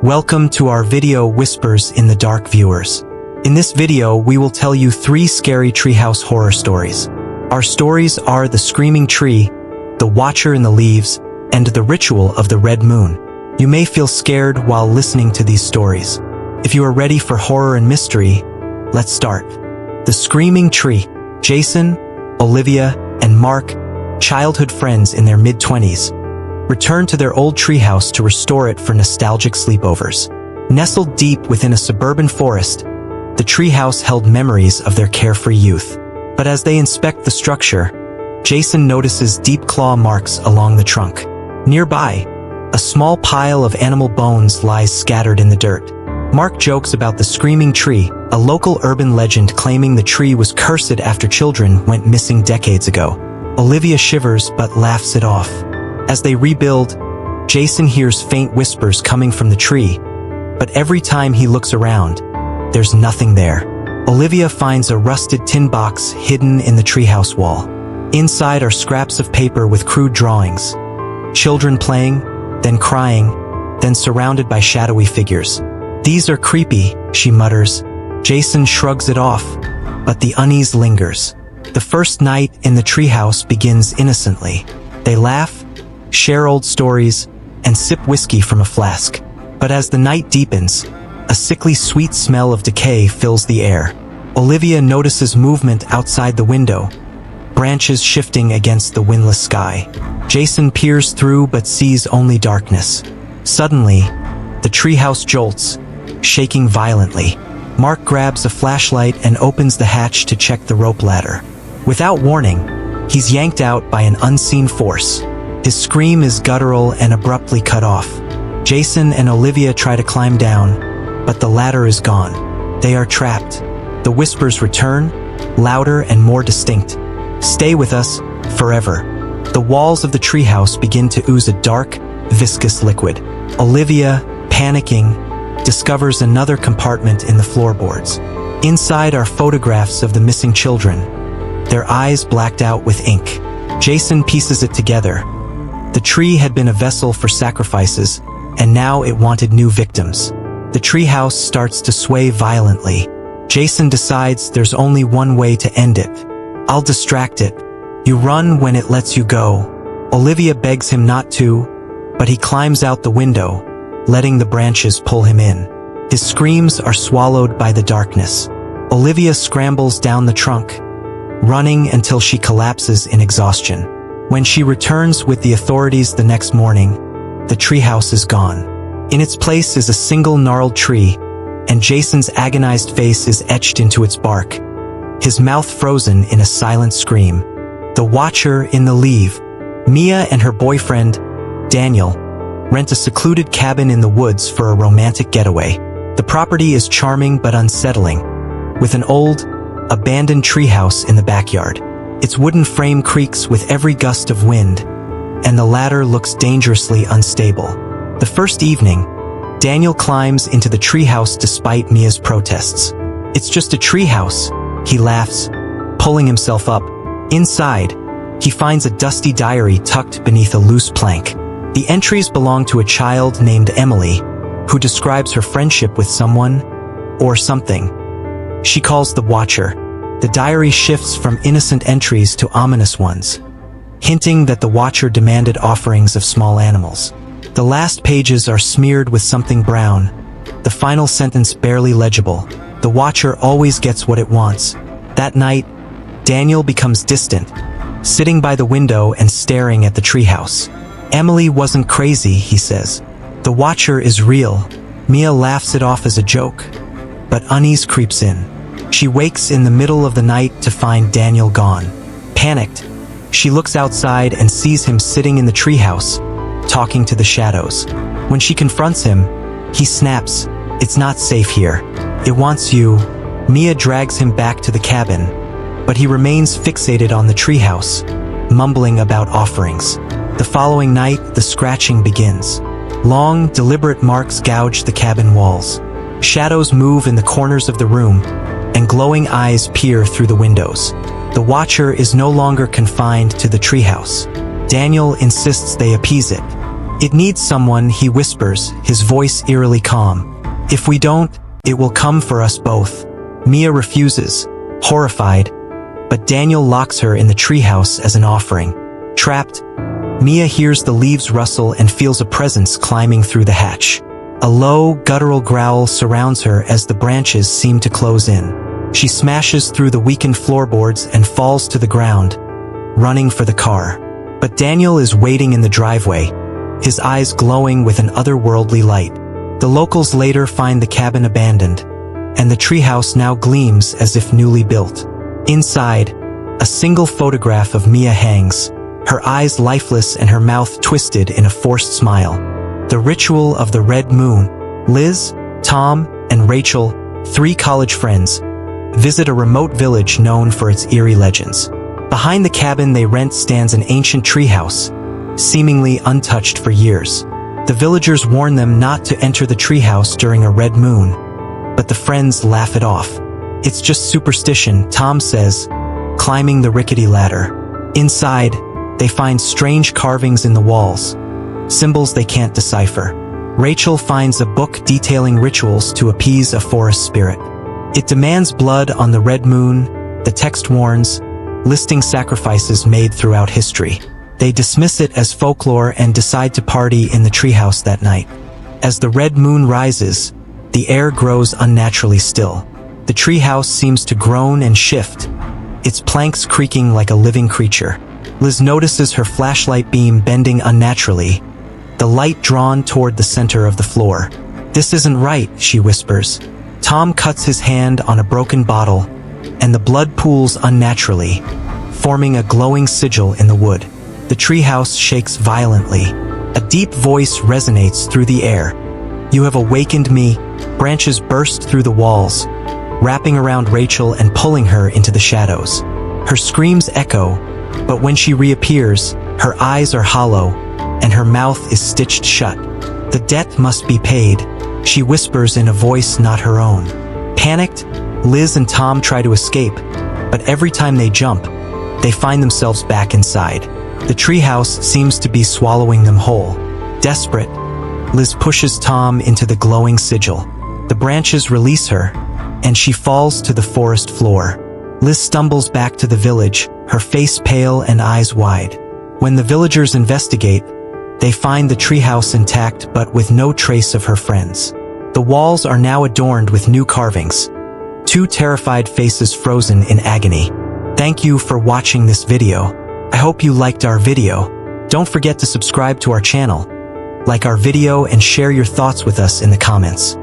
Welcome to our video Whispers in the Dark viewers. In this video, we will tell you 3 scary treehouse horror stories. Our stories are The Screaming Tree, The Watcher in the Leaves, and The Ritual of the Red Moon. You may feel scared while listening to these stories. If you are ready for horror and mystery, let's start. The Screaming Tree. Jason, Olivia, and Mark, childhood friends in their mid-20s, return to their old treehouse to restore it for nostalgic sleepovers. Nestled deep within a suburban forest, the treehouse held memories of their carefree youth. But as they inspect the structure, Jason notices deep claw marks along the trunk. Nearby, a small pile of animal bones lies scattered in the dirt. Mark jokes about the Screaming Tree, a local urban legend claiming the tree was cursed after children went missing decades ago. Olivia shivers but laughs it off. As they rebuild, Jason hears faint whispers coming from the tree, but every time he looks around, there's nothing there. Olivia finds a rusted tin box hidden in the treehouse wall. Inside are scraps of paper with crude drawings. Children playing, then crying, then surrounded by shadowy figures. "These are creepy," she mutters. Jason shrugs it off, but the unease lingers. The first night in the treehouse begins innocently. They laugh, share old stories, and sip whiskey from a flask. But as the night deepens, a sickly sweet smell of decay fills the air. Olivia notices movement outside the window, branches shifting against the windless sky. Jason peers through but sees only darkness. Suddenly, the treehouse jolts, shaking violently. Mark grabs a flashlight and opens the hatch to check the rope ladder. Without warning, he's yanked out by an unseen force. His scream is guttural and abruptly cut off. Jason and Olivia try to climb down, but the ladder is gone. They are trapped. The whispers return, louder and more distinct. "Stay with us, forever." The walls of the treehouse begin to ooze a dark, viscous liquid. Olivia, panicking, discovers another compartment in the floorboards. Inside are photographs of the missing children, their eyes blacked out with ink. Jason pieces it together. The tree had been a vessel for sacrifices, and now it wanted new victims. The treehouse starts to sway violently. Jason decides there's only one way to end it. "I'll distract it. You run when it lets you go." Olivia begs him not to, but he climbs out the window, letting the branches pull him in. His screams are swallowed by the darkness. Olivia scrambles down the trunk, running until she collapses in exhaustion. When she returns with the authorities the next morning, the treehouse is gone. In its place is a single gnarled tree, and Jason's agonized face is etched into its bark, his mouth frozen in a silent scream. The Watcher in the Leave. Mia and her boyfriend, Daniel, rent a secluded cabin in the woods for a romantic getaway. The property is charming but unsettling, with an old, abandoned treehouse in the backyard. Its wooden frame creaks with every gust of wind, and the ladder looks dangerously unstable. The first evening, Daniel climbs into the treehouse despite Mia's protests. "It's just a treehouse," he laughs, pulling himself up. Inside, he finds a dusty diary tucked beneath a loose plank. The entries belong to a child named Emily, who describes her friendship with someone, or something, she calls the Watcher. The diary shifts from innocent entries to ominous ones, hinting that the Watcher demanded offerings of small animals. The last pages are smeared with something brown, the final sentence barely legible. The Watcher always gets what it wants. That night, Daniel becomes distant, sitting by the window and staring at the treehouse. "Emily wasn't crazy," he says. "The Watcher is real." Mia laughs it off as a joke, but unease creeps in. She wakes in the middle of the night to find Daniel gone. Panicked, she looks outside and sees him sitting in the treehouse, talking to the shadows. When she confronts him, he snaps, "It's not safe here. It wants you." Mia drags him back to the cabin, but he remains fixated on the treehouse, mumbling about offerings. The following night, the scratching begins. Long, deliberate marks gouge the cabin walls. Shadows move in the corners of the room, and glowing eyes peer through the windows. The Watcher is no longer confined to the treehouse. Daniel insists they appease it. It needs someone, he whispers, his voice eerily calm. If we don't, it will come for us both. Mia refuses, horrified, but Daniel locks her in the treehouse as an offering. Trapped, Mia hears the leaves rustle and feels a presence climbing through the hatch. A low, guttural growl surrounds her as the branches seem to close in. She smashes through the weakened floorboards and falls to the ground, running for the car. But Daniel is waiting in the driveway, his eyes glowing with an otherworldly light. The locals later find the cabin abandoned, and the treehouse now gleams as if newly built. Inside, a single photograph of Mia hangs, her eyes lifeless and her mouth twisted in a forced smile. The ritual of the red moon. Liz, Tom, and Rachel, 3 college friends, visit a remote village known for its eerie legends. Behind the cabin they rent stands an ancient treehouse, seemingly untouched for years. The villagers warn them not to enter the treehouse during a red moon, but the friends laugh it off. It's just superstition, Tom says, climbing the rickety ladder. Inside, they find strange carvings in the walls, symbols they can't decipher. Rachel finds a book detailing rituals to appease a forest spirit. It demands blood on the red moon, the text warns, listing sacrifices made throughout history. They dismiss it as folklore and decide to party in the treehouse that night. As the red moon rises, the air grows unnaturally still. The treehouse seems to groan and shift, its planks creaking like a living creature. Liz notices her flashlight beam bending unnaturally, the light drawn toward the center of the floor. This isn't right, she whispers. Tom cuts his hand on a broken bottle, and the blood pools unnaturally, forming a glowing sigil in the wood. The treehouse shakes violently. A deep voice resonates through the air. You have awakened me. Branches burst through the walls, wrapping around Rachel and pulling her into the shadows. Her screams echo, but when she reappears, her eyes are hollow, and her mouth is stitched shut. The debt must be paid, she whispers in a voice not her own. Panicked, Liz and Tom try to escape, but every time they jump, they find themselves back inside. The treehouse seems to be swallowing them whole. Desperate, Liz pushes Tom into the glowing sigil. The branches release her, and she falls to the forest floor. Liz stumbles back to the village, her face pale and eyes wide. When the villagers investigate, they find the treehouse intact but with no trace of her friends. The walls are now adorned with new carvings, 2 terrified faces frozen in agony. Thank you for watching this video. I hope you liked our video. Don't forget to subscribe to our channel, like our video and share your thoughts with us in the comments.